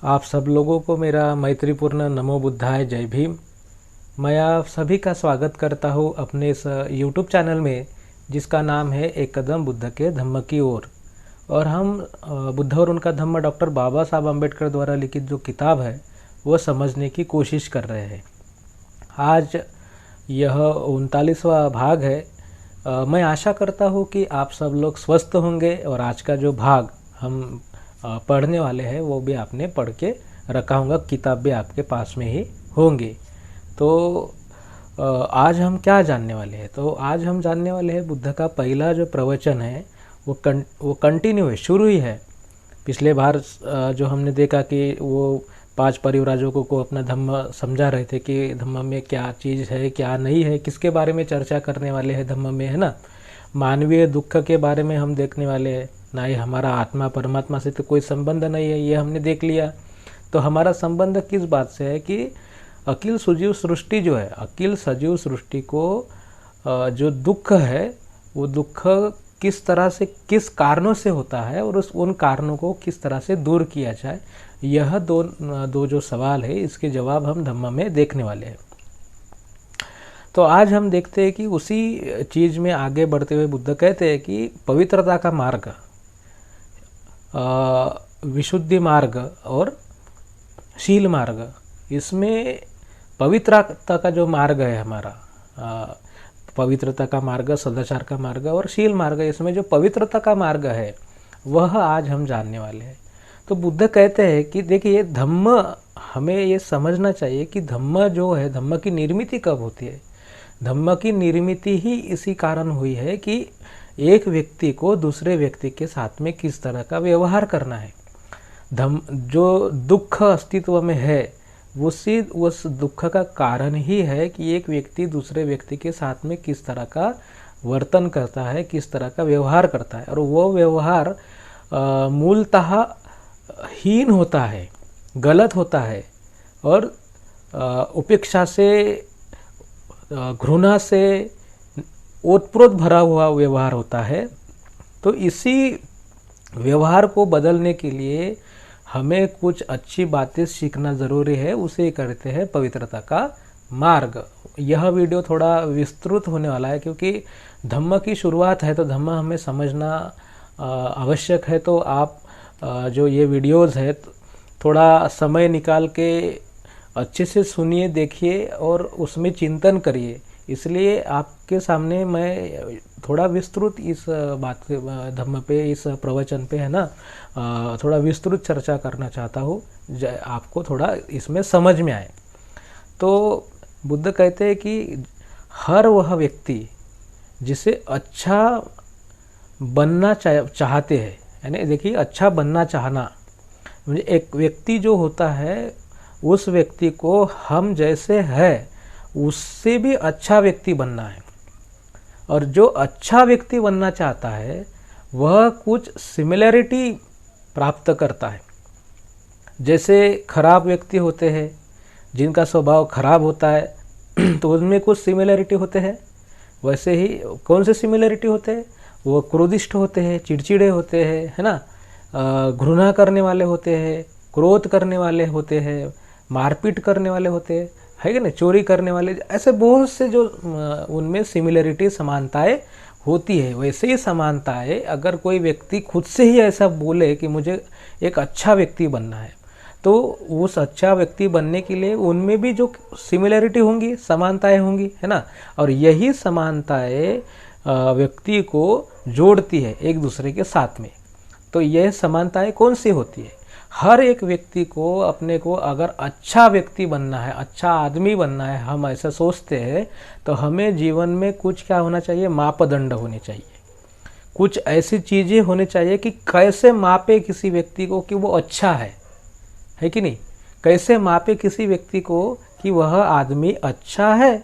आप सब लोगों को मेरा मैत्रीपूर्ण नमो बुद्धाय जय भीम। मैं आप सभी का स्वागत करता हूँ अपने इस यूट्यूब चैनल में जिसका नाम है एक कदम बुद्ध के धम्म की ओर। और हम बुद्ध और उनका धम्म डॉक्टर बाबा साहब अम्बेडकर द्वारा लिखित जो किताब है वो समझने की कोशिश कर रहे हैं। आज यह 39वां भाग है। मैं आशा करता हूँ कि आप सब लोग स्वस्थ होंगे और आज का जो भाग हम पढ़ने वाले हैं वो भी आपने पढ़ के रखा होगा, किताब भी आपके पास में ही होंगी। तो आज हम क्या जानने वाले हैं? तो आज हम जानने वाले हैं बुद्ध का पहला जो प्रवचन है वो कंटिन्यू है, शुरू ही है। पिछले बार जो हमने देखा कि वो 5 परिव्राजकों को अपना धम्म समझा रहे थे कि धम्म में क्या चीज़ है क्या नहीं है, किसके बारे में चर्चा करने वाले हैं धम्म में, है ना। मानवीय दुख के बारे में हम देखने वाले हैं, ना ही हमारा आत्मा परमात्मा से तो कोई संबंध नहीं है, ये हमने देख लिया। तो हमारा संबंध किस बात से है कि अखिल सजीव सृष्टि जो है, अखिल सजीव सृष्टि को जो दुख है वो दुख किस तरह से किस कारणों से होता है और उन कारणों को किस तरह से दूर किया जाए, यह दो जो सवाल है इसके जवाब हम धम्म में देखने वाले हैं। तो आज हम देखते हैं कि उसी चीज़ में आगे बढ़ते हुए बुद्ध कहते हैं कि पवित्रता का मार्ग, विशुद्धि मार्ग और शील मार्ग, इसमें पवित्रता का जो मार्ग है हमारा, पवित्रता का मार्ग, सदाचार का मार्ग और शील मार्ग, इसमें जो पवित्रता का मार्ग है वह आज हम जानने वाले हैं। तो बुद्ध कहते हैं कि देखिए धम्म, हमें ये समझना चाहिए कि धम्म जो है, धम्म की निर्मिति कब होती है। धम्म की निर्मिति ही इसी कारण हुई है कि एक व्यक्ति को दूसरे व्यक्ति के साथ में किस तरह का व्यवहार करना है। जो दुख अस्तित्व में है उस दुख का कारण ही है कि एक व्यक्ति दूसरे व्यक्ति के साथ में किस तरह का वर्तन करता है, किस तरह का व्यवहार करता है, और वो व्यवहार मूलतः हीन होता है, गलत होता है और उपेक्षा से, घृणा से ओतप्रोत भरा हुआ व्यवहार होता है। तो इसी व्यवहार को बदलने के लिए हमें कुछ अच्छी बातें सीखना ज़रूरी है, उसे कहते हैं पवित्रता का मार्ग। यह वीडियो थोड़ा विस्तृत होने वाला है क्योंकि धम्म की शुरुआत है तो धम्म हमें समझना आवश्यक है। तो आप जो ये वीडियोज़ है थोड़ा समय निकाल के अच्छे से सुनिए, देखिए और उसमें चिंतन करिए। इसलिए आपके सामने मैं थोड़ा विस्तृत इस बात धम्म पे, इस प्रवचन पे, है ना, थोड़ा विस्तृत चर्चा करना चाहता हूँ, आपको थोड़ा इसमें समझ में आए। तो बुद्ध कहते हैं कि हर वह व्यक्ति जिसे अच्छा बनना चाहते हैं, यानी देखिए अच्छा बनना चाहना, मुझे एक व्यक्ति जो होता है उस व्यक्ति को हम जैसे है उससे भी अच्छा व्यक्ति बनना है। और जो अच्छा व्यक्ति बनना चाहता है वह कुछ सिमिलरिटी प्राप्त करता है। जैसे खराब व्यक्ति होते हैं जिनका स्वभाव खराब होता है तो उनमें कुछ सिमिलरिटी होते हैं। वैसे ही कौन से सिमिलरिटी होते हैं? वो क्रोधिष्ठ होते हैं, चिड़चिड़े होते हैं, है ना, घृणा करने वाले होते हैं, क्रोध करने वाले होते हैं, मारपीट करने वाले होते हैं, है कि नहीं, चोरी करने वाले, ऐसे बहुत से जो उनमें सिमिलरिटी, समानताएं होती है। वैसे ही समानताएं अगर कोई व्यक्ति खुद से ही ऐसा बोले कि मुझे एक अच्छा व्यक्ति बनना है, तो उस अच्छा व्यक्ति बनने के लिए उनमें भी जो सिमिलरिटी होंगी, समानताएं होंगी, है ना। और यही समानताएं व्यक्ति को जोड़ती है एक दूसरे के साथ में। तो यह समानताएं कौन सी होती है? हर एक व्यक्ति को अपने को अगर अच्छा व्यक्ति बनना है, अच्छा आदमी बनना है, हम ऐसा सोचते हैं, तो हमें जीवन में कुछ क्या होना चाहिए? मापदंड होने चाहिए। कुछ ऐसी चीज़ें होनी चाहिए कि कैसे मापे किसी व्यक्ति को कि वो अच्छा है कि नहीं। कैसे मापे किसी व्यक्ति को कि वह आदमी अच्छा है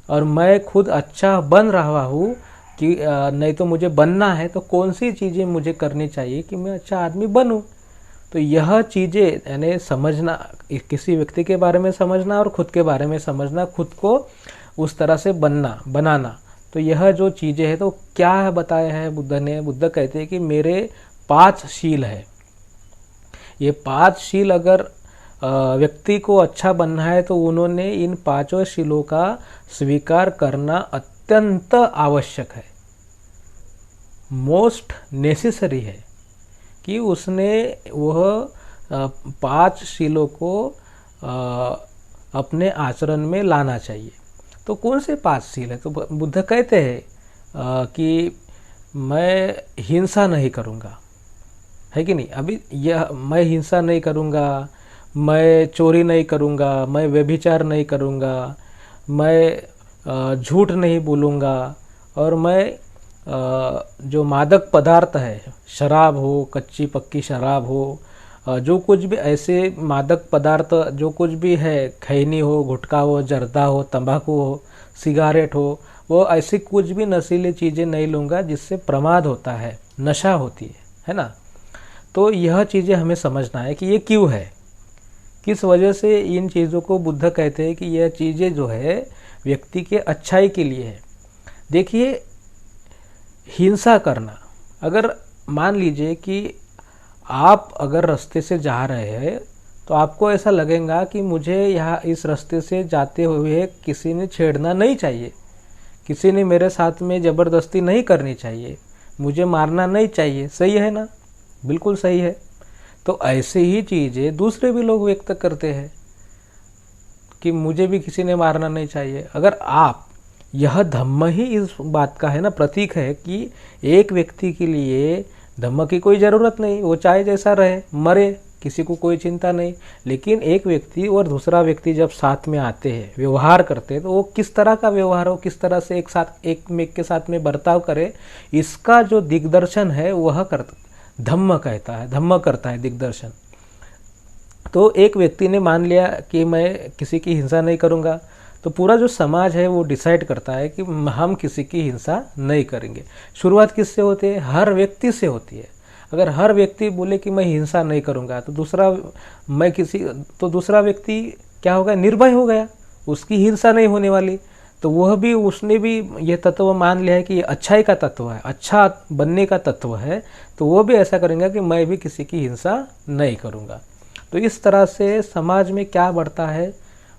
और मैं खुद अच्छा बन रहा हूँ कि नहीं तो मुझे बनना है, तो कौन सी चीज़ें मुझे करनी चाहिए कि मैं अच्छा आदमी बनूँ। तो यह चीज़ें यानी समझना, किसी व्यक्ति के बारे में समझना और खुद के बारे में समझना, खुद को उस तरह से बनाना। तो यह जो चीज़ें हैं तो क्या है बताया है बुद्ध ने? बुद्ध कहते हैं कि मेरे 5 शील है। ये 5 शील अगर व्यक्ति को अच्छा बनना है तो उन्होंने इन पांचों शीलों का स्वीकार करना अत्यंत आवश्यक है, मोस्ट नेसेसरी है कि उसने वह 5 शीलों को अपने आचरण में लाना चाहिए। तो कौन से 5 शील है? तो बुद्ध कहते हैं कि मैं हिंसा नहीं करूँगा, है कि नहीं। अभी यह मैं हिंसा नहीं करूँगा, मैं चोरी नहीं करूँगा, मैं व्यभिचार नहीं करूँगा, मैं झूठ नहीं बोलूँगा, और मैं जो मादक पदार्थ है, शराब हो, कच्ची पक्की शराब हो, जो कुछ भी ऐसे मादक पदार्थ जो कुछ भी है, खैनी हो, गुटखा हो, जर्दा हो, तंबाकू हो, सिगारेट हो, वो ऐसी कुछ भी नशीली चीज़ें नहीं लूँगा जिससे प्रमाद होता है, नशा होती है ना। तो यह चीज़ें हमें समझना है कि ये क्यों है, किस वजह से इन चीज़ों को बुद्ध कहते हैं कि यह चीज़ें जो है व्यक्ति के अच्छाई के लिए है। देखिए, हिंसा करना, अगर मान लीजिए कि आप अगर रास्ते से जा रहे हैं तो आपको ऐसा लगेगा कि मुझे यहाँ इस रास्ते से जाते हुए किसी ने छेड़ना नहीं चाहिए, किसी ने मेरे साथ में ज़बरदस्ती नहीं करनी चाहिए, मुझे मारना नहीं चाहिए। सही है ना? बिल्कुल सही है। तो ऐसे ही चीज़ें दूसरे भी लोग व्यक्त करते हैं कि मुझे भी किसी ने मारना नहीं चाहिए। अगर आप, यह धम्म ही इस बात का है ना, प्रतीक है कि एक व्यक्ति के लिए धम्म की कोई ज़रूरत नहीं, वो चाहे जैसा रहे, मरे, किसी को कोई चिंता नहीं। लेकिन एक व्यक्ति और दूसरा व्यक्ति जब साथ में आते हैं, व्यवहार करते हैं, तो वो किस तरह का व्यवहार हो, किस तरह से एक के साथ में बर्ताव करे, इसका जो दिग्दर्शन है वह धम्म कहता है, धम्म करता है दिग्दर्शन। तो एक व्यक्ति ने मान लिया कि मैं किसी की हिंसा नहीं करूँगा, तो पूरा जो समाज है वो डिसाइड करता है कि हम किसी की हिंसा नहीं करेंगे। शुरुआत किससे होती है? हर व्यक्ति से होती है। अगर हर व्यक्ति बोले कि मैं हिंसा नहीं करूँगा, तो दूसरा व्यक्ति क्या होगा? निर्भय हो गया, उसकी हिंसा नहीं होने वाली। तो वह भी, उसने भी यह तत्व मान लिया है कि ये अच्छाई का तत्व है, अच्छा बनने का तत्व है, तो वो भी ऐसा करेंगे कि मैं भी किसी की हिंसा नहीं करूँगा। तो इस तरह से समाज में क्या बढ़ता है?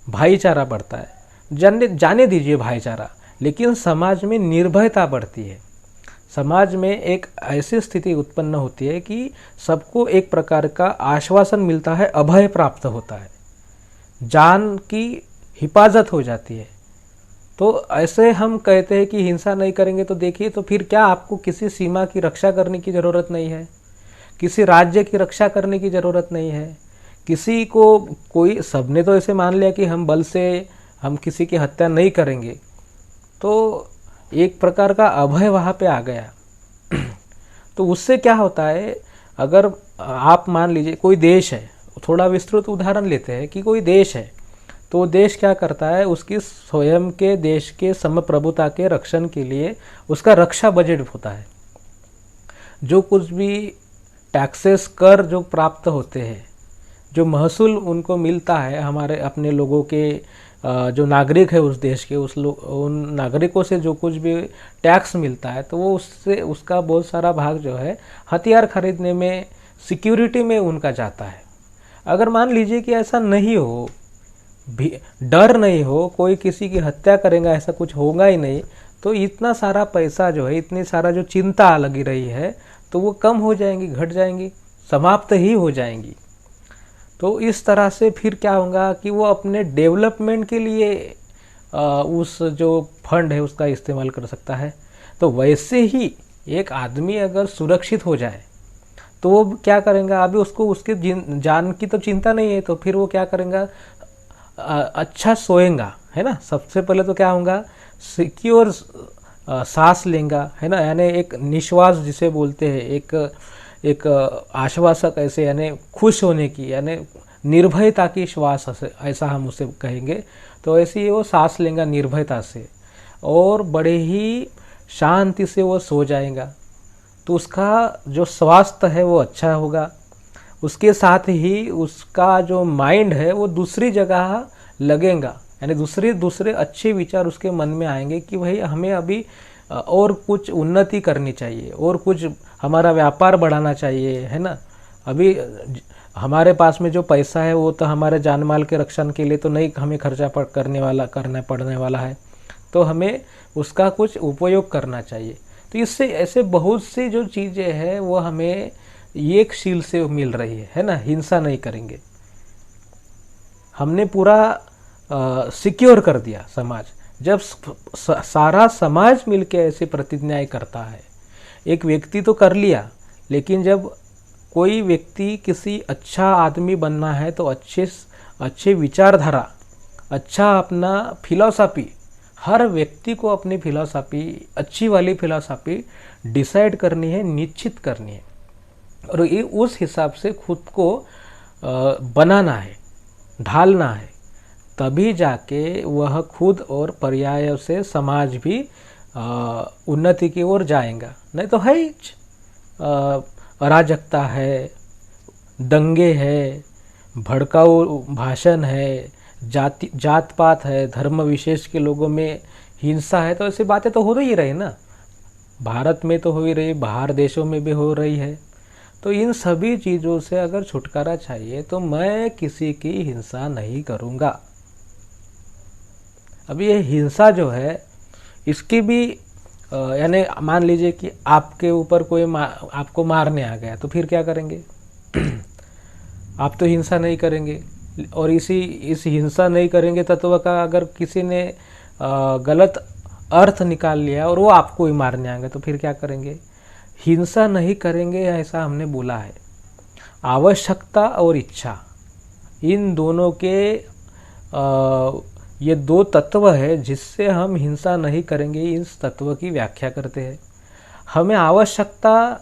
भाईचारा बढ़ता है। जाने दीजिए भाईचारा, लेकिन समाज में निर्भयता बढ़ती है। समाज में एक ऐसी स्थिति उत्पन्न होती है कि सबको एक प्रकार का आश्वासन मिलता है, अभय प्राप्त होता है, जान की हिफाजत हो जाती है। तो ऐसे हम कहते हैं कि हिंसा नहीं करेंगे, तो देखिए, तो फिर क्या आपको किसी सीमा की रक्षा करने की ज़रूरत नहीं है, किसी राज्य की रक्षा करने की ज़रूरत नहीं है, किसी को कोई, सबने तो ऐसे मान लिया कि हम बल से हम किसी की हत्या नहीं करेंगे, तो एक प्रकार का अभय वहाँ पे आ गया। तो उससे क्या होता है? अगर आप मान लीजिए कोई देश है, थोड़ा विस्तृत उदाहरण लेते हैं कि कोई देश है, तो देश क्या करता है? उसकी स्वयं के देश के समप्रभुता के रक्षण के लिए उसका रक्षा बजट होता है। जो कुछ भी टैक्सेस, कर जो प्राप्त होते हैं, जो महसूल उनको मिलता है, हमारे अपने लोगों के जो नागरिक है उस देश के, उन नागरिकों से जो कुछ भी टैक्स मिलता है, तो वो उससे उसका बहुत सारा भाग जो है हथियार खरीदने में, सिक्योरिटी में उनका जाता है। अगर मान लीजिए कि ऐसा नहीं हो, भी डर नहीं हो, कोई किसी की हत्या करेगा, ऐसा कुछ होगा ही नहीं, तो इतना सारा पैसा जो है, इतनी सारा जो चिंता लगी रही है, तो वो कम हो जाएंगी, घट जाएंगी, समाप्त ही हो जाएंगी। तो इस तरह से फिर क्या होगा कि वो अपने डेवलपमेंट के लिए उस जो फंड है उसका इस्तेमाल कर सकता है। तो वैसे ही एक आदमी अगर सुरक्षित हो जाए तो वो क्या करेगा? अभी उसको उसके जान की तो चिंता नहीं है, तो फिर वो क्या करेगा? अच्छा सोएगा, है ना। सबसे पहले तो क्या होगा? सिक्योर सांस लेगा, है ना, यानी एक निश्वास जिसे बोलते हैं, एक आश्वासक, ऐसे यानी खुश होने की, यानी निर्भयता की श्वास, ऐसा हम उसे कहेंगे। तो ऐसे ही वो सांस लेगा निर्भयता से, और बड़े ही शांति से वो सो जाएगा। तो उसका जो स्वास्थ्य है वो अच्छा होगा, उसके साथ ही उसका जो माइंड है वो दूसरी जगह लगेगा, यानी दूसरे अच्छे विचार उसके मन में आएंगे कि भाई हमें अभी और कुछ उन्नति करनी चाहिए, और कुछ हमारा व्यापार बढ़ाना चाहिए, है ना। अभी हमारे पास में जो पैसा है वो तो हमारे जान माल के रक्षण के लिए तो नहीं हमें खर्चा करना पड़ने वाला है, तो हमें उसका कुछ उपयोग करना चाहिए। तो इससे ऐसे बहुत सी जो चीज़ें हैं वो हमें एक शील से मिल रही है ना। हिंसा नहीं करेंगे, हमने पूरा सिक्योर कर दिया समाज। जब सारा समाज मिलके ऐसी प्रतिज्ञाएं करता है, एक व्यक्ति तो कर लिया, लेकिन जब कोई व्यक्ति किसी अच्छा आदमी बनना है तो अच्छे विचारधारा, अच्छा अपना फिलॉसफी, हर व्यक्ति को अपनी फिलॉसफी, अच्छी वाली फिलॉसफी डिसाइड करनी है, निश्चित करनी है, और ये उस हिसाब से खुद को बनाना है, ढालना है। तभी जाके वह खुद और पर्याय से समाज भी उन्नति की ओर जाएगा। नहीं तो है अराजकता है, दंगे है, भड़काऊ भाषण है, जात पात है, धर्म विशेष के लोगों में हिंसा है। तो ऐसी बातें तो हो ही रही ना, भारत में तो हो ही रही, बाहर देशों में भी हो रही है। तो इन सभी चीज़ों से अगर छुटकारा चाहिए तो मैं किसी की हिंसा नहीं करूँगा। अब ये हिंसा जो है इसकी भी यानी मान लीजिए कि आपके ऊपर कोई आपको मारने आ गया, तो फिर क्या करेंगे? आप तो हिंसा नहीं करेंगे, और इस हिंसा नहीं करेंगे तत्व का अगर किसी ने गलत अर्थ निकाल लिया और वो आपको ही मारने आ गए, तो फिर क्या करेंगे? हिंसा नहीं करेंगे, ऐसा हमने बोला है। आवश्यकता और इच्छा, इन दोनों के ये दो तत्व है जिससे हम हिंसा नहीं करेंगे, इस तत्व की व्याख्या करते हैं। हमें आवश्यकता,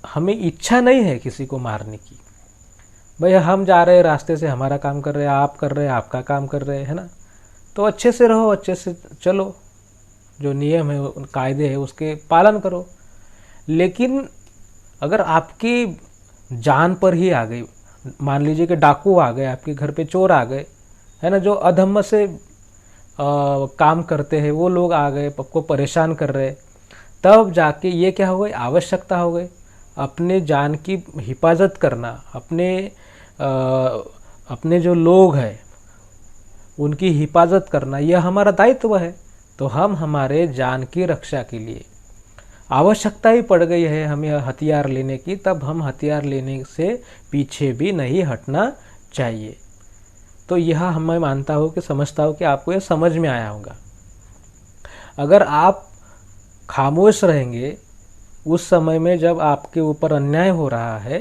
हमें इच्छा नहीं है किसी को मारने की। भाई हम जा रहे हैं रास्ते से, हमारा काम कर रहे हैं, आप कर रहे हैं, आपका काम कर रहे हैं, है ना। तो अच्छे से रहो, अच्छे से चलो, जो नियम है, कायदे है, उसके पालन करो। लेकिन अगर आपकी जान पर ही आ गई, मान लीजिए कि डाकू आ गए, आपके घर पे चोर आ गए, है ना, जो अधर्म से काम करते हैं वो लोग आ गए, आपको परेशान कर रहे, तब जाके ये क्या हो गई? आवश्यकता हो गई। अपने जान की हिफाजत करना, अपने जो लोग हैं उनकी हिफाजत करना, यह हमारा दायित्व है। तो हम हमारे जान की रक्षा के लिए आवश्यकता ही पड़ गई है हमें हथियार लेने की, तब हम हथियार लेने से पीछे भी नहीं हटना चाहिए। तो यह मैं मानता हूँ कि समझता हूँ कि आपको यह समझ में आया होगा। अगर आप खामोश रहेंगे उस समय में जब आपके ऊपर अन्याय हो रहा है,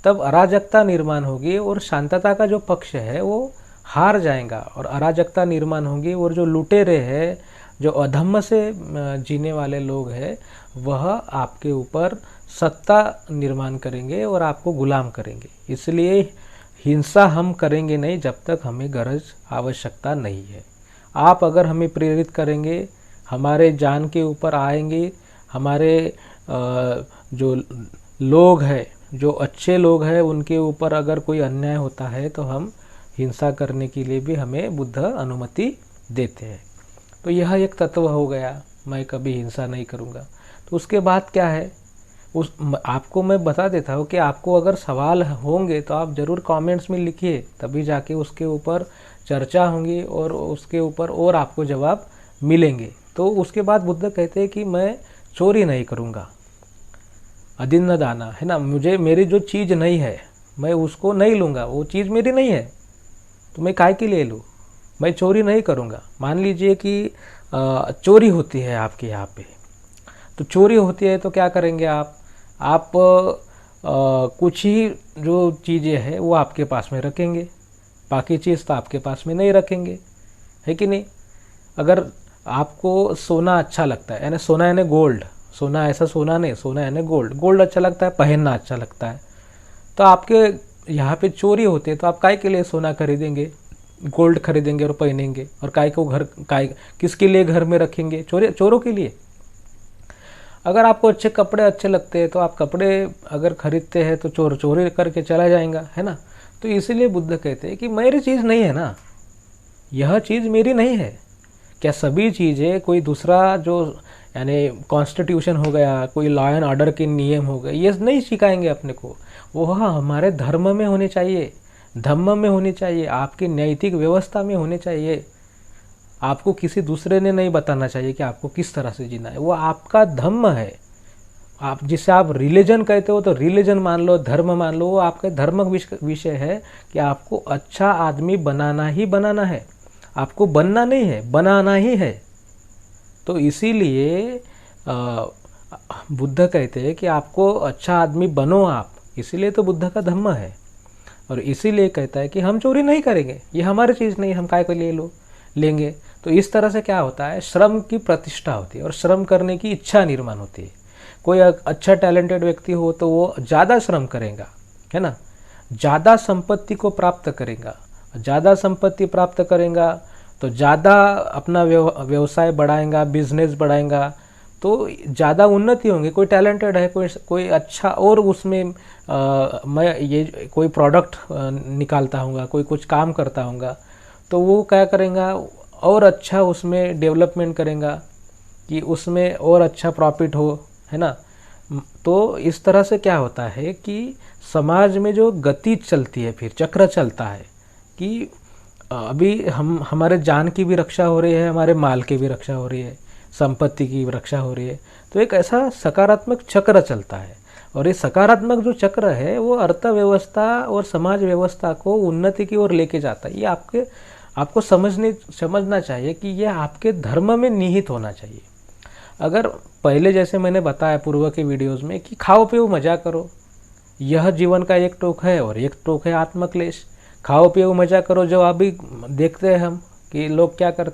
तब अराजकता निर्माण होगी और शांतता का जो पक्ष है वो हार जाएगा, और अराजकता निर्माण होगी, और जो लुटेरे हैं, जो अधर्म से जीने वाले लोग हैं, वह आपके ऊपर सत्ता निर्माण करेंगे और आपको गुलाम करेंगे। इसलिए हिंसा हम करेंगे नहीं जब तक हमें गरज आवश्यकता नहीं है। आप अगर हमें प्रेरित करेंगे, हमारे जान के ऊपर आएंगे, हमारे जो लोग हैं, जो अच्छे लोग हैं, उनके ऊपर अगर कोई अन्याय होता है तो हम हिंसा करने के लिए भी हमें बुद्ध अनुमति देते हैं। तो यह एक तत्व हो गया, मैं कभी हिंसा नहीं करूँगा। तो उसके बाद क्या है, आपको मैं बता देता हूँ कि आपको अगर सवाल होंगे तो आप ज़रूर कमेंट्स में लिखिए, तभी जाके उसके ऊपर चर्चा होंगी और उसके ऊपर और आपको जवाब मिलेंगे। तो उसके बाद बुद्ध कहते हैं कि मैं चोरी नहीं करूँगा, अदिन्न दाना, है ना, मेरी जो चीज़ नहीं है मैं उसको नहीं लूँगा, वो चीज़ मेरी नहीं है तो मैं काय के लिए लूँ, मैं चोरी नहीं करूँगा। मान लीजिए कि चोरी होती है आपके यहाँ पे, तो चोरी होती है तो क्या करेंगे आप कुछ ही जो चीज़ें हैं वो आपके पास में रखेंगे, बाकी चीज़ तो आपके पास में नहीं रखेंगे, है कि नहीं। अगर आपको सोना अच्छा लगता है, यानी सोना यानी गोल्ड, सोना ऐसा सोना नहीं, सोना यानी गोल्ड अच्छा लगता है, पहनना अच्छा लगता है, तो आपके यहाँ पे चोरी होती है तो आप काय के लिए सोना खरीदेंगे, गोल्ड खरीदेंगे और पहनेंगे, और काय किसके लिए घर में रखेंगे? चोरों के लिए। अगर आपको अच्छे कपड़े अच्छे लगते हैं तो आप कपड़े अगर खरीदते हैं तो चोर चोरी करके चला जाएगा, है ना। तो इसीलिए बुद्ध कहते हैं कि मेरी चीज़ नहीं है ना, यह चीज़ मेरी नहीं है। क्या सभी चीज़ें कोई दूसरा जो यानी कॉन्स्टिट्यूशन हो गया, कोई लॉ एंड ऑर्डर के नियम हो गए, ये नहीं सिखाएंगे अपने को। वो हमारे धर्म में होने चाहिए, धम्म में होनी चाहिए, आपकी नैतिक व्यवस्था में होने चाहिए। आपको किसी दूसरे ने नहीं बताना चाहिए कि आपको किस तरह से जीना है, वो आपका धम्म है। आप जिसे आप रिलीजन कहते हो तो रिलीजन मान लो, धर्म मान लो, वो आपका धर्म विषय है कि आपको अच्छा आदमी बनाना ही बनाना है, आपको बनना नहीं है, बनाना ही है। तो इसीलिए बुद्ध कहते हैं कि आपको अच्छा आदमी बनो आप, इसीलिए तो बुद्ध का धम्म है। और इसीलिए कहता है कि हम चोरी नहीं करेंगे, ये हमारी चीज़ नहीं, हम काय को लेंगे। तो इस तरह से क्या होता है, श्रम की प्रतिष्ठा होती है और श्रम करने की इच्छा निर्माण होती है। कोई अच्छा टैलेंटेड व्यक्ति हो तो वो ज़्यादा श्रम करेगा, है ना, ज़्यादा संपत्ति को प्राप्त करेगा, ज़्यादा संपत्ति प्राप्त करेगा तो ज़्यादा अपना व्यवसाय बढ़ाएगा, बिजनेस बढ़ाएगा, तो ज़्यादा उन्नति होंगी। कोई टैलेंटेड है, कोई अच्छा, और उसमें मैं ये कोई प्रोडक्ट निकालता हूँगा, कोई कुछ काम करता हूँगा, तो वो क्या करेगा, और अच्छा उसमें डेवलपमेंट करेगा कि उसमें और अच्छा प्रॉफिट हो, है ना। तो इस तरह से क्या होता है कि समाज में जो गति चलती है, फिर चक्र चलता है कि अभी हमारे जान की भी रक्षा हो रही है, हमारे माल की भी रक्षा हो रही है, संपत्ति की रक्षा हो रही है। तो एक ऐसा सकारात्मक चक्र चलता है, और ये सकारात्मक जो चक्र है वो अर्थव्यवस्था और समाज व्यवस्था को उन्नति की ओर लेके जाता है। ये आपको समझना चाहिए कि ये आपके धर्म में निहित होना चाहिए। अगर पहले जैसे मैंने बताया पूर्व के वीडियोस में कि खाओ पियो मजा करो, यह जीवन का एक टोक है, और एक टोक है आत्मक्लेश। खाओ पियो मजा करो, जो अभी देखते हैं हम कि लोग क्या कर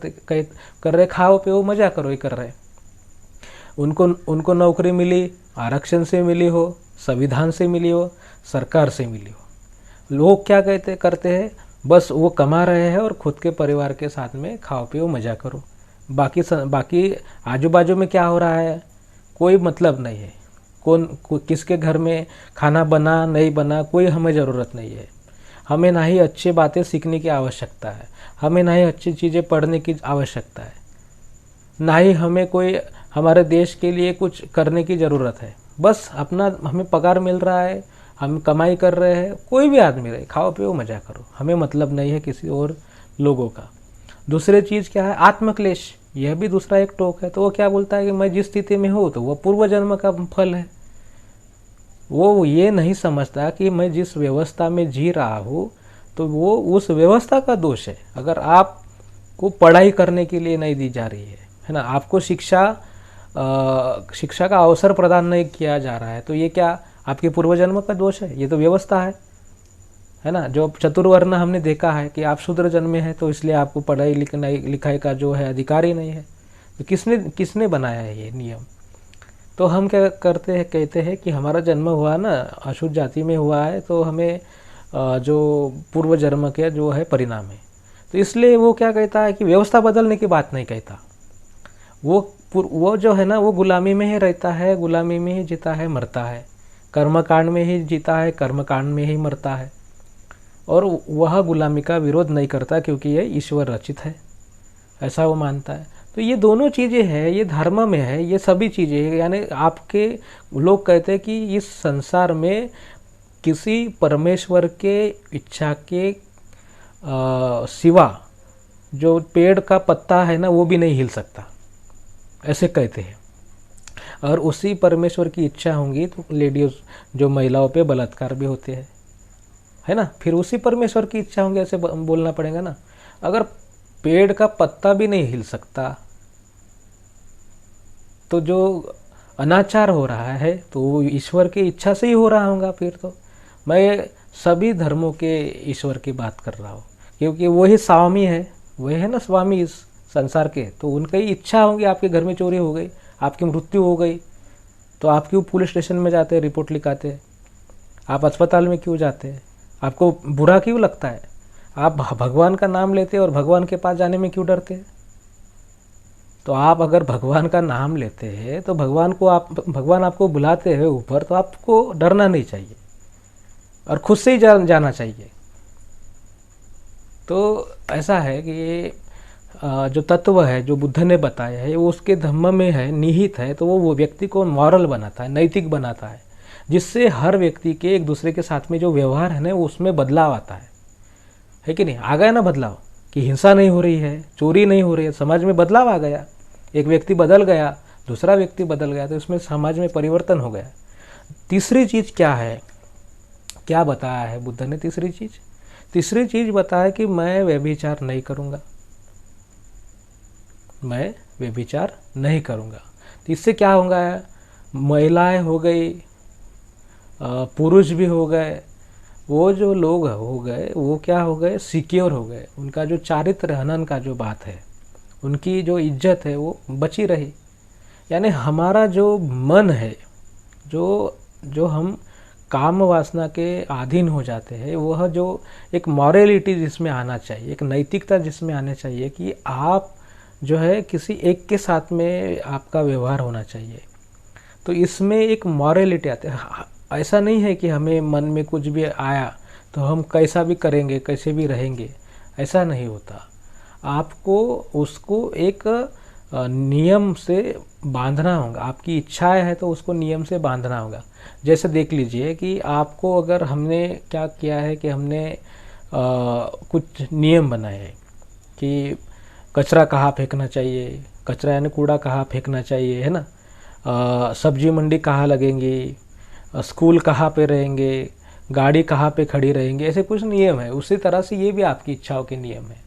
रहे, खाओ पियो मजा करो ही कर रहे। उनको नौकरी मिली, आरक्षण से मिली हो, संविधान से मिली हो, सरकार से मिली हो, लोग क्या करते हैं, बस वो कमा रहे हैं और खुद के परिवार के साथ में खाओ पियो मजा करो। बाकी आजू बाजू में क्या हो रहा है कोई मतलब नहीं है। किसके घर में खाना बना नहीं बना कोई हमें ज़रूरत नहीं है। हमें ना ही अच्छी बातें सीखने की आवश्यकता है, हमें ना ही अच्छी चीज़ें पढ़ने की आवश्यकता है, ना ही हमें कोई हमारे देश के लिए कुछ करने की ज़रूरत है। बस अपना हमें पगार मिल रहा है, हम कमाई कर रहे हैं, कोई भी आदमी रहे, खाओ पियो मजा करो, हमें मतलब नहीं है किसी और लोगों का। दूसरी चीज़ क्या है, आत्मक्लेश, यह भी दूसरा एक टोक है। तो वो क्या बोलता है कि मैं जिस स्थिति में हूँ तो वो पूर्व जन्म का फल है। वो ये नहीं समझता कि मैं जिस व्यवस्था में जी रहा हूँ तो वो उस व्यवस्था का दोष है। अगर आपको पढ़ाई करने के लिए नहीं दी जा रही है ना, आपको शिक्षा का अवसर प्रदान नहीं किया जा रहा है, तो ये क्या आपके पूर्व जन्म का दोष है? ये तो व्यवस्था है ना। जो चतुर्वर्ण हमने देखा है कि आप शूद्र जन्मे हैं तो इसलिए आपको पढ़ाई लिखाई का जो है अधिकार ही नहीं है। तो किसने बनाया है ये नियम? तो हम क्या करते हैं, कहते हैं कि हमारा जन्म हुआ ना अशुद्ध जाति में हुआ है, तो हमें जो पूर्व जन्म के जो है परिणाम है। तो इसलिए वो क्या कहता है कि व्यवस्था बदलने की बात नहीं कहता। वो जो है ना वो गुलामी में ही रहता है, गुलामी में ही जीता है, मरता है, कर्मकांड में ही जीता है, कर्मकांड में ही मरता है, और वह गुलामी का विरोध नहीं करता क्योंकि ये ईश्वर रचित है, ऐसा वो मानता है। तो ये दोनों चीज़ें हैं, ये धर्म में है, ये सभी चीज़ें हैं। यानी आपके लोग कहते हैं कि इस संसार में किसी परमेश्वर के इच्छा के सिवा जो पेड़ का पत्ता है ना वो भी नहीं हिल सकता, ऐसे कहते हैं। और उसी परमेश्वर की इच्छा होंगी तो लेडीज जो महिलाओं पे बलात्कार भी होते हैं, है ना। फिर उसी परमेश्वर की इच्छा होंगी, ऐसे बोलना पड़ेगा ना। अगर पेड़ का पत्ता भी नहीं हिल सकता तो जो अनाचार हो रहा है तो वो ईश्वर की इच्छा से ही हो रहा होगा। फिर तो मैं सभी धर्मों के ईश्वर की बात कर रहा हूँ, क्योंकि वही स्वामी है, वही है ना स्वामी इस संसार के। तो उनकी इच्छा होगी, आपके घर में चोरी हो गई, आपकी मृत्यु हो गई, तो आप क्यों पुलिस स्टेशन में जाते हैं, रिपोर्ट लिखाते हैं? आप अस्पताल में क्यों जाते हैं? आपको बुरा क्यों लगता है? आप भगवान का नाम लेते हैं और भगवान के पास जाने में क्यों डरते हैं? तो आप अगर भगवान का नाम लेते हैं तो भगवान आपको बुलाते हैं ऊपर, तो आपको डरना नहीं चाहिए और खुद से ही जाना चाहिए। तो ऐसा है कि जो तत्व है जो बुद्ध ने बताया है वो उसके धम्म में है, निहित है, तो वो व्यक्ति को मॉरल बनाता है, नैतिक बनाता है, जिससे हर व्यक्ति के एक दूसरे के साथ में जो व्यवहार है ना उसमें बदलाव आता है कि नहीं? आ गया ना बदलाव, कि हिंसा नहीं हो रही है, चोरी नहीं हो रही है, समाज में बदलाव आ गया, एक व्यक्ति बदल गया, दूसरा व्यक्ति बदल गया, तो इसमें समाज में परिवर्तन हो गया। तीसरी चीज़ क्या है, क्या बताया है बुद्ध ने? तीसरी चीज़ बताया कि मैं व्यभिचार नहीं करूँगा, मैं व्यभिचार नहीं करूँगा। तो इससे क्या होगा? महिलाएं हो गई, पुरुष भी हो गए, वो जो लोग हो गए वो क्या हो गए? सिक्योर हो गए। उनका जो चारित्र हनन का जो बात है, उनकी जो इज्जत है वो बची रही। यानी हमारा जो मन है, जो हम काम वासना के अधीन हो जाते हैं, वह जो एक मॉरलिटी जिसमें आना चाहिए, एक नैतिकता जिसमें आना चाहिए कि आप जो है किसी एक के साथ में आपका व्यवहार होना चाहिए, तो इसमें एक मॉरलिटी आती है। ऐसा नहीं है कि हमें मन में कुछ भी आया तो हम कैसा भी करेंगे, कैसे भी रहेंगे, ऐसा नहीं होता। आपको उसको एक नियम से बांधना होगा। आपकी इच्छाएं है तो उसको नियम से बांधना होगा। जैसे देख लीजिए कि आपको अगर हमने क्या किया है कि हमने कुछ नियम बनाए हैं कि कचरा कहाँ फेंकना चाहिए, कचरा यानी कूड़ा कहाँ फेंकना चाहिए, है ना, सब्जी मंडी कहाँ लगेंगी, स्कूल कहाँ पे रहेंगे, गाड़ी कहाँ पे खड़ी रहेंगी, ऐसे कुछ नियम है। उसी तरह से ये भी आपकी इच्छाओं के नियम है।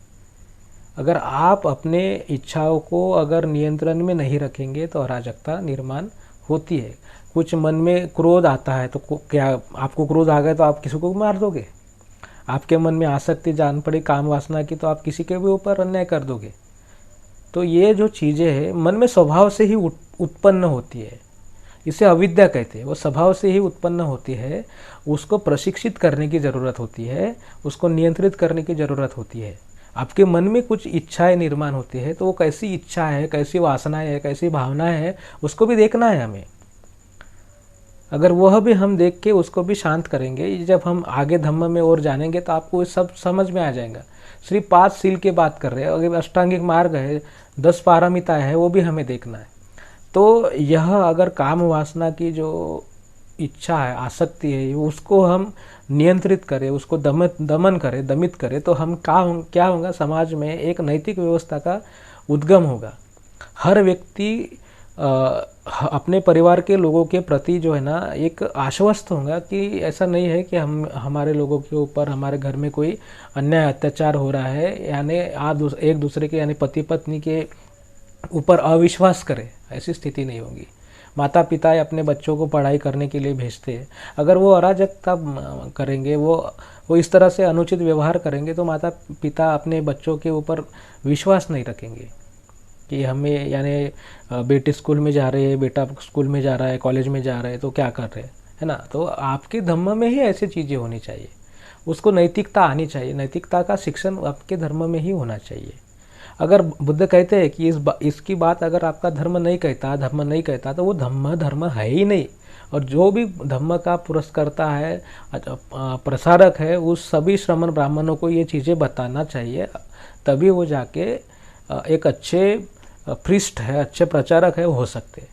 अगर आप अपने इच्छाओं को अगर नियंत्रण में नहीं रखेंगे तो अराजकता निर्माण होती है। कुछ मन में क्रोध आता है तो क्या आपको क्रोध आ गया तो आप किसी को मार दोगे? आपके मन में आसक्ति जान पड़ी काम वासना की तो आप किसी के भी ऊपर अन्याय कर दोगे। तो ये जो चीज़ें हैं मन में स्वभाव से ही उत्पन्न होती है, इसे अविद्या कहते हैं। वो स्वभाव से ही उत्पन्न होती है, उसको प्रशिक्षित करने की ज़रूरत होती है, उसको नियंत्रित करने की ज़रूरत होती है। आपके मन में कुछ इच्छाएं निर्माण होती है तो वो कैसी इच्छा है, कैसी वासनाएं है, कैसी भावनाएं है, उसको भी देखना है हमें। अगर वह भी हम देख के उसको भी शांत करेंगे, जब हम आगे धम्म में और जानेंगे तो आपको ये सब समझ में आ जाएगा। सिर्फ 5 सील की बात कर रहे हैं, अगर अष्टांगिक मार्ग है, 10 पारमिता है, वो भी हमें देखना है। तो यह अगर काम वासना की जो इच्छा है, आसक्ति है, उसको हम नियंत्रित करें, उसको दमन करें, दमित करें, तो हम क्या होगा? समाज में एक नैतिक व्यवस्था का उद्गम होगा। हर व्यक्ति अपने परिवार के लोगों के प्रति जो है ना एक आश्वस्त होगा कि ऐसा नहीं है कि हमारे लोगों के ऊपर, हमारे घर में कोई अन्याय अत्याचार हो रहा है, यानी आप एक दूसरे के यानी पति पत्नी के ऊपर अविश्वास करें, ऐसी स्थिति नहीं होगी। माता पिता अपने बच्चों को पढ़ाई करने के लिए भेजते हैं, अगर वो अराजकता करेंगे, वो इस तरह से अनुचित व्यवहार करेंगे तो माता पिता अपने बच्चों के ऊपर विश्वास नहीं रखेंगे कि हमें यानी बेटी स्कूल में जा रही है, बेटा स्कूल में जा रहा है, कॉलेज में जा रहा है, तो क्या कर रहे हैं, है ना। तो आपके धर्म में ही ऐसी चीज़ें होनी चाहिए, उसको नैतिकता आनी चाहिए, नैतिकता का शिक्षण आपके धर्म में ही होना चाहिए। अगर बुद्ध कहते हैं कि इसकी बात अगर आपका धर्म नहीं कहता तो वो धर्म है ही नहीं। और जो भी धम्म का पुरस्कर्ता है, प्रसारक है, उस सभी श्रमण ब्राह्मणों को ये चीज़ें बताना चाहिए, तभी वो जाके एक अच्छे पृष्ठ है, अच्छे प्रचारक है हो सकते।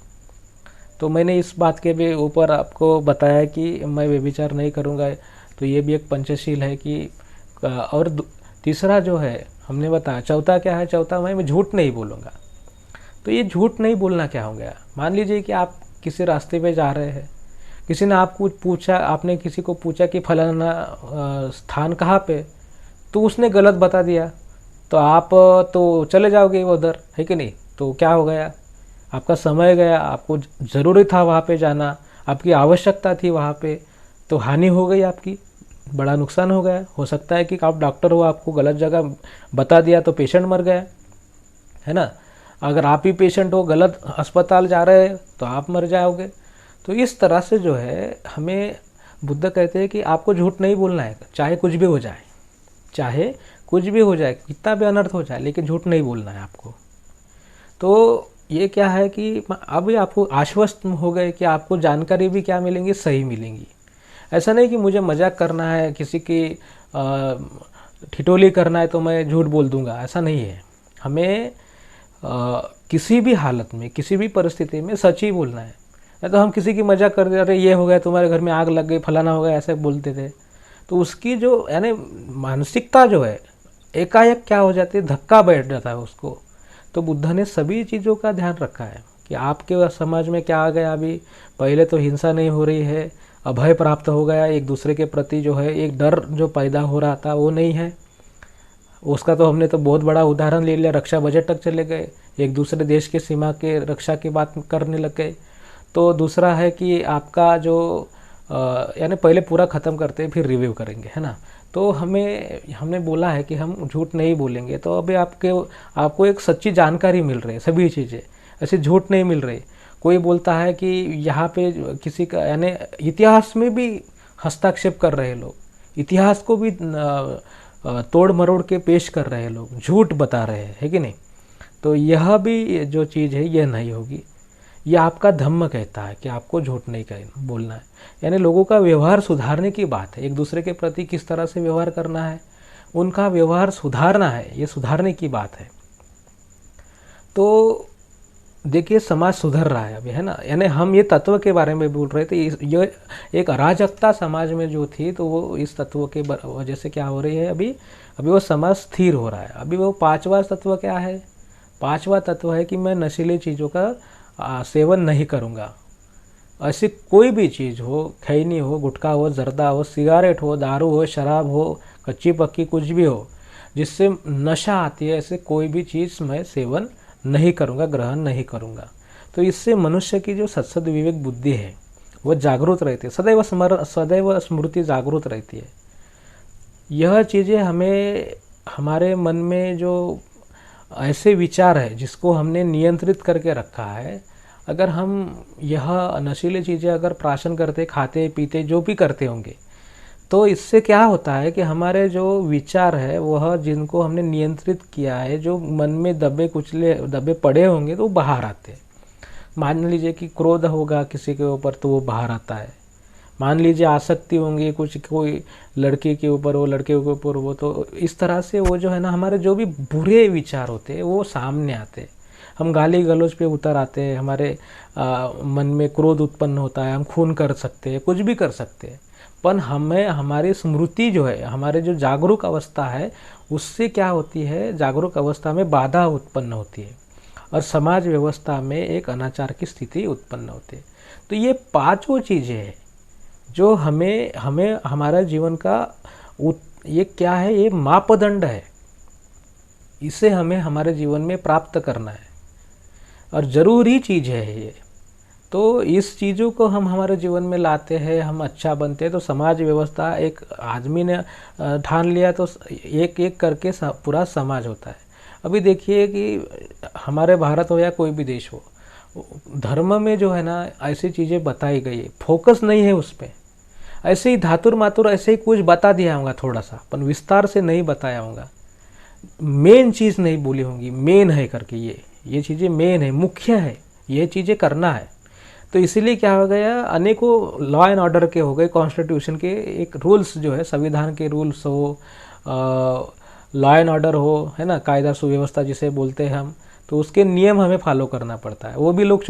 तो मैंने इस बात के भी ऊपर आपको बताया कि मैं व्यभिचार नहीं करूँगा, तो ये भी एक पंचशील है कि और तीसरा जो है हमने बताया, चौथा क्या है? चौथा मैं झूठ नहीं बोलूँगा। तो ये झूठ नहीं बोलना क्या हो गया? मान लीजिए कि आप किसी रास्ते पे जा रहे हैं, किसी ने आपको पूछा, आपने किसी को पूछा कि फलाना स्थान कहाँ पे, तो उसने गलत बता दिया, तो आप तो चले जाओगे उधर, है कि नहीं? तो क्या हो गया? आपका समय गया, आपको ज़रूरी था वहाँ पे जाना, आपकी आवश्यकता थी वहाँ पे, तो हानि हो गई आपकी, बड़ा नुकसान हो गया। हो सकता है कि आप डॉक्टर हो, आपको गलत जगह बता दिया तो पेशेंट मर गया, है ना। अगर आप ही पेशेंट हो, गलत अस्पताल जा रहे हैं तो आप मर जाओगे। तो इस तरह से जो है हमें बुद्ध कहते हैं कि आपको झूठ नहीं बोलना है, चाहे कुछ भी हो जाए, चाहे कुछ भी हो जाए, कितना भी अनर्थ हो जाए, लेकिन झूठ नहीं बोलना है आपको। तो ये क्या है कि अभी आपको आश्वस्त हो गए कि आपको जानकारी भी क्या मिलेंगी, सही मिलेंगी। ऐसा नहीं कि मुझे मजाक करना है, किसी की ठिठोली करना है तो मैं झूठ बोल दूंगा, ऐसा नहीं है। हमें किसी भी हालत में, किसी भी परिस्थिति में सच ही बोलना है। या तो हम किसी की मजाक कर दे, अरे ये हो गया, तुम्हारे घर में आग लग गई, फलाना हो गया, ऐसे बोलते थे, तो उसकी जो यानी मानसिकता जो है एकाएक क्या हो जाती है, धक्का बैठ जाता है उसको। तो बुद्ध ने सभी चीज़ों का ध्यान रखा है कि आपके समाज में क्या आ गया, अभी पहले तो हिंसा नहीं हो रही है, अभय प्राप्त हो गया, एक दूसरे के प्रति जो है एक डर जो पैदा हो रहा था वो नहीं है। उसका तो हमने तो बहुत बड़ा उदाहरण ले लिया, रक्षा बजट तक चले गए, एक दूसरे देश के सीमा के रक्षा की बात करने लग गए। तो दूसरा है कि आपका जो यानी पहले पूरा ख़त्म करते हैं फिर रिव्यू करेंगे, है ना। तो हमने बोला है कि हम झूठ नहीं बोलेंगे। तो अभी आपको एक सच्ची जानकारी मिल रही है, सभी चीज़ें ऐसे झूठ नहीं मिल रही। कोई बोलता है कि यहाँ पे किसी का यानी इतिहास में भी हस्तक्षेप कर रहे लोग, इतिहास को भी तोड़ मरोड़ के पेश कर रहे लोग, झूठ बता रहे हैं, है कि नहीं। तो यह भी जो चीज़ है यह नहीं होगी। यह आपका धम्म कहता है कि आपको झूठ नहीं बोलना है। यानी लोगों का व्यवहार सुधारने की बात है, एक दूसरे के प्रति किस तरह से व्यवहार करना है, उनका व्यवहार सुधारना है, ये सुधारने की बात है। तो देखिए समाज सुधर रहा है अभी, है ना। यानी हम ये तत्व के बारे में बोल रहे थे, ये एक अराजकता समाज में जो थी, तो वो इस तत्व के वजह से क्या हो रही है, अभी वो समाज स्थिर हो रहा है। अभी वो पांचवा तत्व क्या है, पांचवा तत्व है कि मैं नशीली चीज़ों का सेवन नहीं करूँगा। ऐसी कोई भी चीज़ हो, खैनी हो, गुटखा हो, जर्दा हो, सिगारेट हो, दारू हो, शराब हो, कच्ची पक्की कुछ भी हो जिससे नशा आती है, ऐसे कोई भी चीज़ मैं सेवन नहीं करूँगा, ग्रहण नहीं करूँगा। तो इससे मनुष्य की जो सत्सद विवेक बुद्धि है वो जागरूक रहती है, सदैव स्मृति जागरूक रहती है। यह चीज़ें हमें हमारे मन में जो ऐसे विचार है जिसको हमने नियंत्रित करके रखा है, अगर हम यह नशीली चीज़ें अगर प्राशन करते, खाते पीते जो भी करते होंगे, तो इससे क्या होता है कि हमारे जो विचार है वह जिनको हमने नियंत्रित किया है, जो मन में दबे पड़े होंगे तो वो बाहर आते हैं। मान लीजिए कि क्रोध होगा किसी के ऊपर तो वो बाहर आता है। मान लीजिए आसक्ति होंगी कोई लड़की के ऊपर हो, लड़के के ऊपर हो, तो इस तरह से वो जो है ना, हमारे जो भी बुरे विचार होते हैं वो सामने आते हैं। हम गाली गलौज पे उतर आते हैं, हमारे मन में क्रोध उत्पन्न होता है, हम खून कर सकते हैं, कुछ भी कर सकते हैं। पर हमें हमारी स्मृति जो है, हमारे जो जागरूक अवस्था है, उससे क्या होती है, जागरूक अवस्था में बाधा उत्पन्न होती है और समाज व्यवस्था में एक अनाचार की स्थिति उत्पन्न होती है। तो ये पांचों चीज़ें हैं जो हमें हमारा जीवन का ये क्या है, ये मापदंड है, इसे हमें हमारे जीवन में प्राप्त करना है और ज़रूरी चीज़ है ये। तो इस चीज़ों को हम हमारे जीवन में लाते हैं, हम अच्छा बनते हैं, तो समाज व्यवस्था एक आदमी ने ठान लिया तो एक एक करके पूरा समाज होता है। अभी देखिए कि हमारे भारत हो या कोई भी देश हो, धर्म में जो है ना ऐसी चीज़ें बताई गई है, फोकस नहीं है उस पर। ऐसे ही धातुर मातुर ऐसे ही कुछ बता दिया होगा थोड़ा सा, पर विस्तार से नहीं बताया होगा, मेन चीज़ नहीं बोली होंगी, मेन है करके ये चीज़ें मेन है, मुख्य है, ये चीज़ें करना है। तो इसीलिए क्या हो गया, अनेकों लॉ एंड ऑर्डर के हो गए, कॉन्स्टिट्यूशन के एक रूल्स जो है, संविधान के रूल्स हो, लॉ एंड ऑर्डर हो, है ना, कायदा सुव्यवस्था जिसे बोलते हैं हम, तो उसके नियम हमें फॉलो करना पड़ता है। वो भी लोग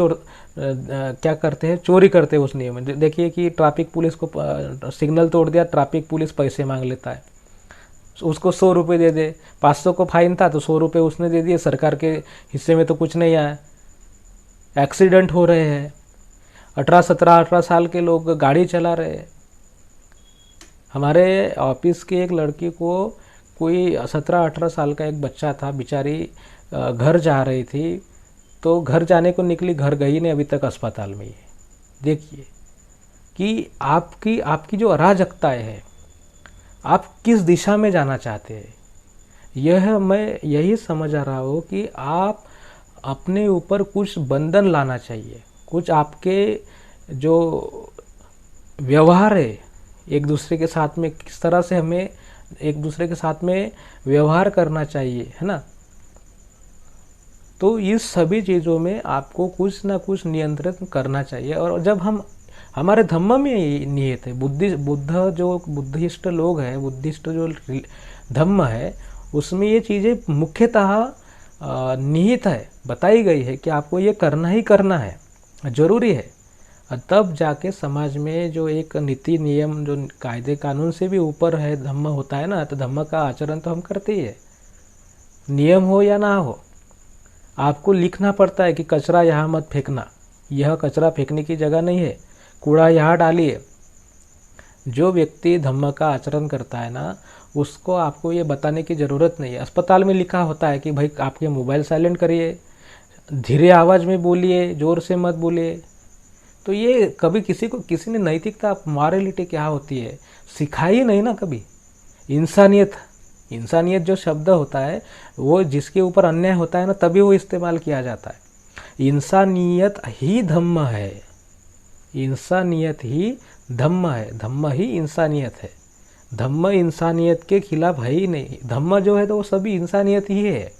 क्या करते हैं, चोरी करते हैं उस नियम में। देखिए कि ट्रैफिक पुलिस को सिग्नल तोड़ दिया, ट्रैफिक पुलिस पैसे मांग लेता है, उसको 100 रुपये दे दे, 500 को फाइन था तो 100 रुपये उसने दे दिए, सरकार के हिस्से में तो कुछ नहीं आया। एक्सीडेंट हो रहे हैं, 18 साल के लोग गाड़ी चला रहे हैं। हमारे ऑफिस की एक लड़की को कोई 17-18 साल का एक बच्चा था, बेचारी घर जा रही थी, तो घर जाने को निकली, घर गई नहीं, अभी तक अस्पताल में ही है। देखिए कि आपकी जो अराजकताएं है, आप किस दिशा में जाना चाहते हैं। यह मैं यही समझ आ रहा हूँ कि आप अपने ऊपर कुछ बंधन लाना चाहिए, कुछ आपके जो व्यवहार है एक दूसरे के साथ में, किस तरह से हमें एक दूसरे के साथ में व्यवहार करना चाहिए, है ना। तो इस सभी चीज़ों में आपको कुछ ना कुछ नियंत्रित करना चाहिए। और जब हम हमारे धम्म में नियत है, बुद्धिस्ट लोग हैं, बुद्धिस्ट जो धम्म है उसमें ये चीज़ें मुख्यतः निहित है, बताई गई है कि आपको ये करना ही करना है, जरूरी है, तब जाके समाज में जो एक नीति नियम, जो कायदे कानून से भी ऊपर है, धम्म होता है ना, तो धम्म का आचरण तो हम करते ही है, नियम हो या ना हो। आपको लिखना पड़ता है कि कचरा यहाँ मत फेंकना, यह कचरा फेंकने की जगह नहीं है, कूड़ा यहाँ डालिए। जो व्यक्ति धम्म का आचरण करता है ना, उसको आपको ये बताने की ज़रूरत नहीं है। अस्पताल में लिखा होता है कि भाई आपके मोबाइल साइलेंट करिए, धीरे आवाज़ में बोलिए, ज़ोर से मत बोलिए। तो ये कभी किसी ने नैतिकता, मॉरलिटी क्या होती है सिखाई नहीं ना कभी। इंसानियत जो शब्द होता है वो जिसके ऊपर अन्याय होता है ना, तभी वो इस्तेमाल किया जाता है। इंसानियत ही धम्म है, इंसानियत ही धम्म है, धम्म ही इंसानियत है। धम्म इंसानियत के खिलाफ है ही नहीं, धम्म जो है तो वो सभी इंसानियत ही है।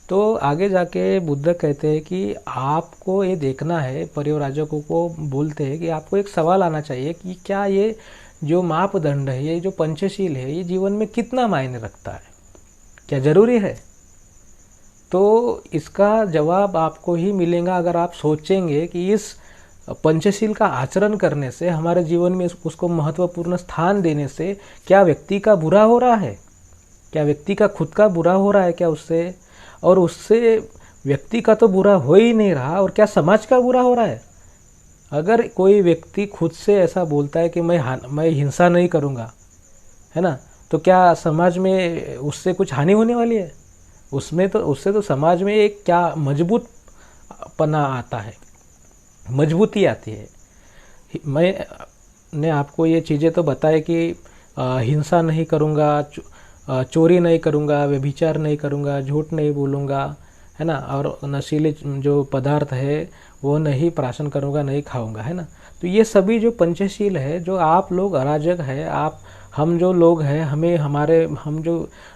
तो आगे जाके बुद्ध कहते हैं कि आपको ये देखना है, परिव्राजकों को बोलते हैं कि आपको एक सवाल आना चाहिए कि क्या ये जो मापदंड है, ये जो पंचशील है, ये जीवन में कितना मायने रखता है, क्या जरूरी है। तो इसका जवाब आपको ही मिलेगा अगर आप सोचेंगे कि इस पंचशील का आचरण करने से, हमारे जीवन में उसको महत्वपूर्ण स्थान देने से क्या व्यक्ति का बुरा हो रहा है, क्या व्यक्ति का खुद का बुरा हो रहा है क्या उससे, और उससे व्यक्ति का तो बुरा हो ही नहीं रहा, और क्या समाज का बुरा हो रहा है। अगर कोई व्यक्ति खुद से ऐसा बोलता है कि मैं हिंसा नहीं करूँगा, है ना, तो क्या समाज में उससे कुछ हानि होने वाली है। उससे तो समाज में एक क्या मजबूत पना आता है, मजबूती आती है। मैंने आपको ये चीज़ें तो बताए कि हिंसा नहीं करूँगा, चोरी नहीं करूँगा, व्यभिचार नहीं करूँगा, झूठ नहीं बोलूँगा, है ना, और नशीले जो पदार्थ है वो नहीं प्राशन करूँगा, नहीं खाऊँगा, है ना। तो ये सभी जो पंचशील है, जो आप लोग अराजक है, हम जो लोग हैं,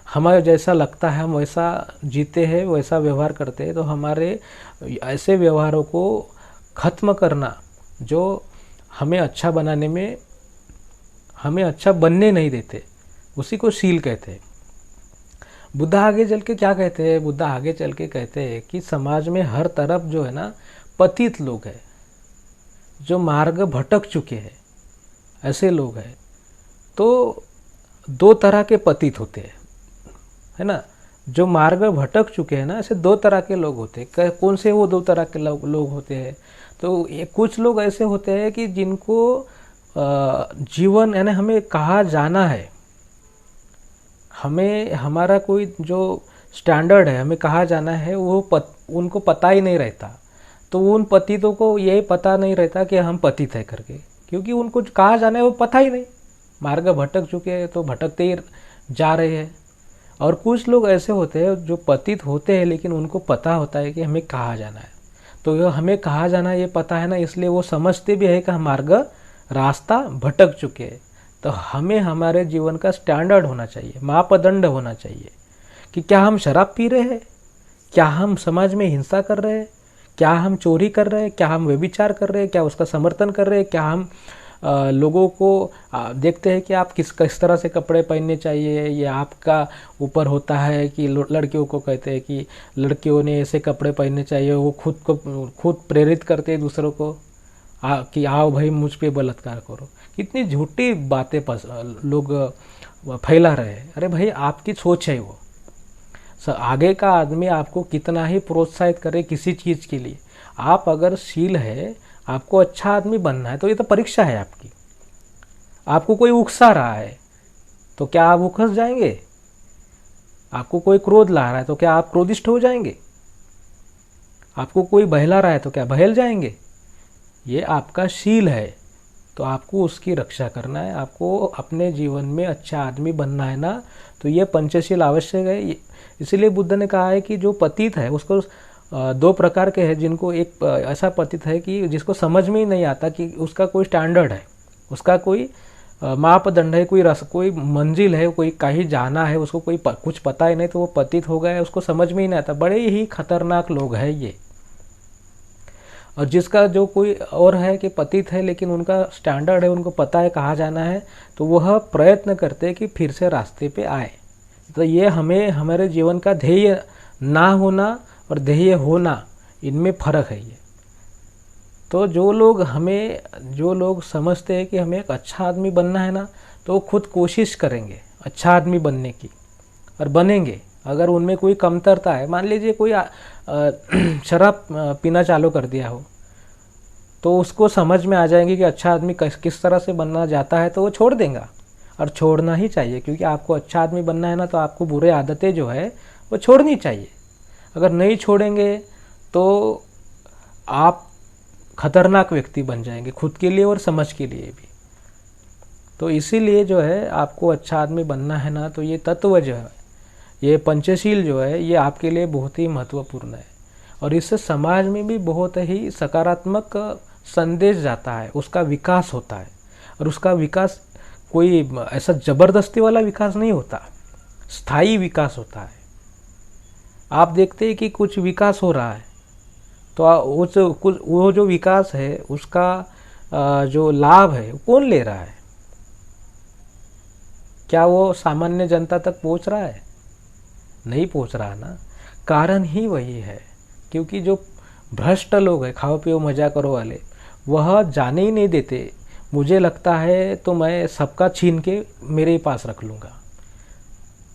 हमारे जैसा लगता है हम वैसा जीते हैं, वैसा व्यवहार करते हैं। तो हमारे ऐसे व्यवहारों को ख़त्म करना, जो हमें अच्छा बनाने में, हमें अच्छा बनने नहीं देते, उसी को शील कहते हैं। बुद्ध आगे चल के क्या कहते हैं, बुद्ध आगे चल के कहते हैं कि समाज में हर तरफ जो है ना पतित लोग हैं, जो मार्ग भटक चुके हैं, ऐसे लोग हैं। तो दो तरह के पतित होते हैं, है ना, जो मार्ग भटक चुके हैं ना, ऐसे दो तरह के लोग होते हैं। कौन से वो दो तरह के लोग होते हैं, तो ये कुछ लोग ऐसे होते हैं कि जिनको जीवन, यानी हमें कहाँ जाना है, हमें हमारा कोई जो स्टैंडर्ड है, हमें कहाँ जाना है, वो उनको पता ही नहीं रहता। तो उन पतितों को यही पता नहीं रहता कि हम पतित है करके, क्योंकि उनको कहाँ जाना है वो पता ही नहीं, मार्ग भटक चुके हैं तो भटकते ही जा रहे हैं। और कुछ लोग ऐसे होते हैं जो पतित होते हैं, लेकिन उनको पता होता है कि हमें कहाँ जाना है। तो ये हमें कहाँ जाना है ये पता है ना, इसलिए वो समझते भी है कि हम रास्ता भटक चुके हैं। तो हमें हमारे जीवन का स्टैंडर्ड होना चाहिए, मापदंड होना चाहिए कि क्या हम शराब पी रहे हैं, क्या हम समाज में हिंसा कर रहे हैं, क्या हम चोरी कर रहे हैं, क्या हम व्यभिचार कर रहे हैं, क्या उसका समर्थन कर रहे हैं, क्या हम लोगों को देखते हैं कि आप किस तरह से कपड़े पहनने चाहिए, ये आपका ऊपर होता है। कि लड़कियों को कहते हैं कि लड़कियों ने ऐसे कपड़े पहनने चाहिए, वो खुद प्रेरित करते हैं दूसरों को कि आओ भाई मुझ पे बलात्कार करो। कितनी झूठी बातें लोग फैला रहे हैं। अरे भाई आपकी सोच है वो, आगे का आदमी आपको कितना ही प्रोत्साहित करे किसी चीज़ के लिए, आप अगर शील है, आपको अच्छा आदमी बनना है, तो ये तो परीक्षा है आपकी। आपको कोई उकसा रहा है तो क्या आप उकस जाएंगे, आपको कोई क्रोध ला रहा है तो क्या आप क्रोधिष्ठ हो जाएंगे, आपको कोई बहला रहा है तो क्या बहल जाएंगे। ये आपका शील है, तो आपको उसकी रक्षा करना है, आपको अपने जीवन में अच्छा आदमी बनना है ना। तो ये पंचशील आवश्यक है। इसीलिए बुद्ध ने कहा है कि जो पतित है उसको दो प्रकार के हैं, जिनको एक ऐसा पतित है कि जिसको समझ में ही नहीं आता कि उसका कोई स्टैंडर्ड है, उसका कोई मापदंड है, कोई मंजिल है, कोई कहीं जाना है, उसको कुछ पता ही नहीं, तो वो पतित हो गया, उसको समझ में ही नहीं आता। बड़े ही खतरनाक लोग हैं ये। और जिसका जो कोई और है कि पतित है लेकिन उनका स्टैंडर्ड है, उनको पता है कहाँ जाना है, तो वह प्रयत्न करते हैं कि फिर से रास्ते पे आए। तो ये हमें हमारे जीवन का ध्येय ना होना और ध्येय होना, इनमें फ़र्क है ये। तो जो लोग समझते हैं कि हमें एक अच्छा आदमी बनना है ना, तो वो खुद कोशिश करेंगे अच्छा आदमी बनने की और बनेंगे। अगर उनमें कोई कमतरता है, मान लीजिए कोई शराब पीना चालू कर दिया हो, तो उसको समझ में आ जाएंगे कि अच्छा आदमी किस तरह से बनना चाहता है, तो वो छोड़ देगा। और छोड़ना ही चाहिए, क्योंकि आपको अच्छा आदमी बनना है ना, तो आपको बुरे आदतें जो है वो छोड़नी चाहिए। अगर नहीं छोड़ेंगे तो आप खतरनाक व्यक्ति बन जाएंगे, खुद के लिए और समाज के लिए भी। तो इसीलिए जो है आपको अच्छा आदमी बनना है ना, तो ये तत्व जो है, ये पंचशील जो है, ये आपके लिए बहुत ही महत्वपूर्ण है। और इससे समाज में भी बहुत ही सकारात्मक संदेश जाता है, उसका विकास होता है। और उसका विकास कोई ऐसा जबरदस्ती वाला विकास नहीं होता, स्थायी विकास होता है। आप देखते हैं कि कुछ विकास हो रहा है, तो वो जो विकास है उसका जो लाभ है कौन ले रहा है? क्या वो सामान्य जनता तक पहुंच रहा है? नहीं पहुंच रहा ना। कारण ही वही है, क्योंकि जो भ्रष्ट लोग हैं, खाओ पियो मजा करो वाले, वह जाने ही नहीं देते। मुझे लगता है तो मैं सबका छीन के मेरे ही पास रख लूँगा।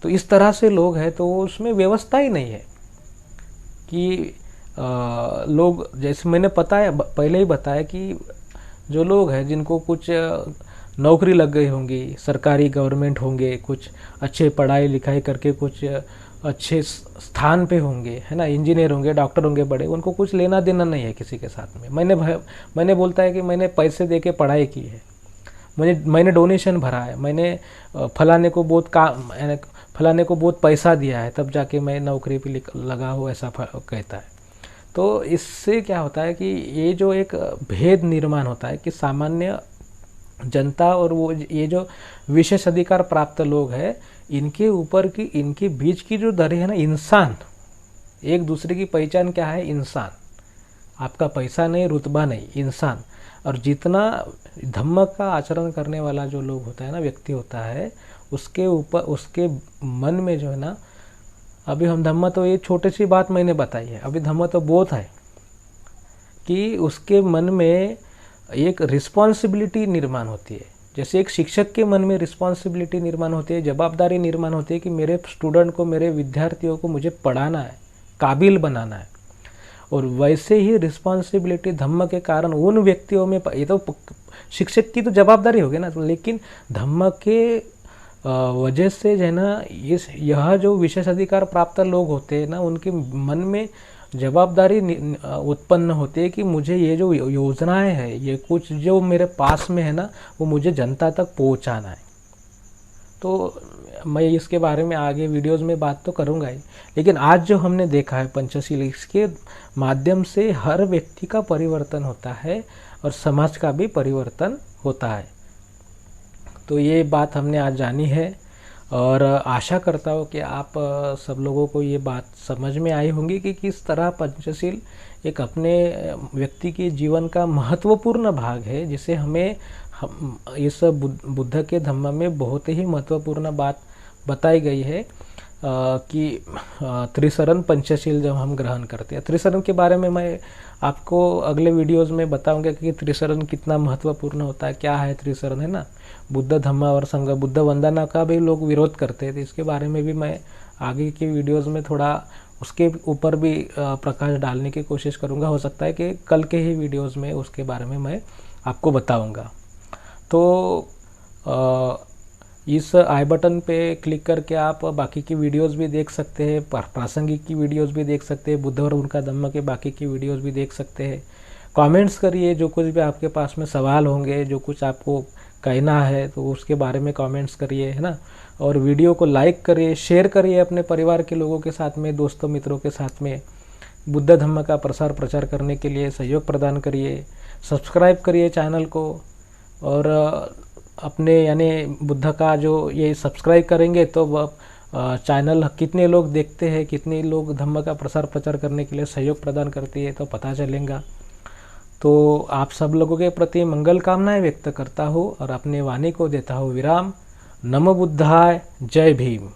तो इस तरह से लोग हैं, तो उसमें व्यवस्था ही नहीं है कि लोग, जैसे मैंने पहले ही बताया कि जो लोग हैं जिनको कुछ नौकरी लग गई होंगी, सरकारी गवर्नमेंट होंगे, कुछ अच्छे पढ़ाई लिखाई करके कुछ अच्छे स्थान पे होंगे, है ना, इंजीनियर होंगे, डॉक्टर होंगे बड़े, उनको कुछ लेना देना नहीं है किसी के साथ में। मैंने बोलता है कि मैंने पैसे दे के पढ़ाई की है, मैंने डोनेशन भरा है, मैंने फलाने को बहुत पैसा दिया है, तब जाके मैं नौकरी पे लगा हूँ, ऐसा कहता है। तो इससे क्या होता है कि ये जो एक भेद निर्माण होता है कि सामान्य जनता और वो ये जो विशेष अधिकार प्राप्त लोग हैं, इनके बीच की जो दरी है ना, इंसान, एक दूसरे की पहचान क्या है? इंसान। आपका पैसा नहीं, रुतबा नहीं, इंसान। और जितना धम्म का आचरण करने वाला जो लोग होता है ना, व्यक्ति होता है, उसके मन में जो है ना, अभी हम धम्म, तो ये छोटी सी बात मैंने बताई है, अभी धम्म तो बहुत है कि उसके मन में एक रिस्पॉन्सिबिलिटी निर्माण होती है। जैसे एक शिक्षक के मन में रिस्पॉन्सिबिलिटी निर्माण होती है, जवाबदारी निर्माण होती है कि मेरे स्टूडेंट को, मेरे विद्यार्थियों को मुझे पढ़ाना है, काबिल बनाना है। और वैसे ही रिस्पॉन्सिबिलिटी धम्म के कारण उन व्यक्तियों में, ये तो शिक्षक की तो जवाबदारी होगी ना, लेकिन धम्म के वजह से जो है ना, यह जो विशेष अधिकार प्राप्त लोग होते हैं ना, उनके मन में जवाबदारी उत्पन्न होती है कि मुझे ये जो योजनाएं हैं, ये कुछ जो मेरे पास में है ना, वो मुझे जनता तक पहुंचाना है। तो मैं इसके बारे में आगे वीडियोस में बात तो करूंगा ही, लेकिन आज जो हमने देखा है पंचशील, इसके माध्यम से हर व्यक्ति का परिवर्तन होता है और समाज का भी परिवर्तन होता है। तो ये बात हमने आज जानी है, और आशा करता हूँ कि आप सब लोगों को ये बात समझ में आई होंगी कि किस तरह पंचशील एक अपने व्यक्ति के जीवन का महत्वपूर्ण भाग है, जिसे हम इस बुद्ध के धम्म में बहुत ही महत्वपूर्ण बात बताई गई है कि त्रिशरण पंचशील जब हम ग्रहण करते हैं। त्रिशरण के बारे में मैं आपको अगले वीडियोस में बताऊंगा कि त्रिशरण कितना महत्वपूर्ण होता है, क्या है त्रिशरण, है ना। बुद्ध धम्म और संघ, बुद्ध वंदना का भी लोग विरोध करते थे, इसके बारे में भी मैं आगे की वीडियोस में थोड़ा उसके ऊपर भी प्रकाश डालने की कोशिश करूंगा। हो सकता है कि कल के ही वीडियोस में उसके बारे में मैं आपको बताऊंगा। तो इस आई बटन पे क्लिक करके आप बाकी की वीडियोस भी देख सकते हैं, प्रासंगिक की वीडियोस भी देख सकते हैं, बुद्ध और उनका धम्म के बाकी की वीडियोस भी देख सकते हैं। कमेंट्स करिए, जो कुछ भी आपके पास में सवाल होंगे, जो कुछ आपको कहना है, तो उसके बारे में कमेंट्स करिए, है ना। और वीडियो को लाइक करिए, शेयर करिए अपने परिवार के लोगों के साथ में, दोस्तों मित्रों के साथ में। बुद्ध धम्म का प्रसार प्रचार करने के लिए सहयोग प्रदान करिए, सब्सक्राइब करिए चैनल को। और अपने यानी बुद्ध का जो ये सब्सक्राइब करेंगे तो चैनल कितने लोग देखते हैं, कितने लोग धम्म का प्रसार प्रचार करने के लिए सहयोग प्रदान करती है, तो पता चलेगा। तो आप सब लोगों के प्रति मंगल कामनाएं व्यक्त करता हूँ और अपने वाणी को देता हूँ विराम। नमो बुद्धाय, जय भीम।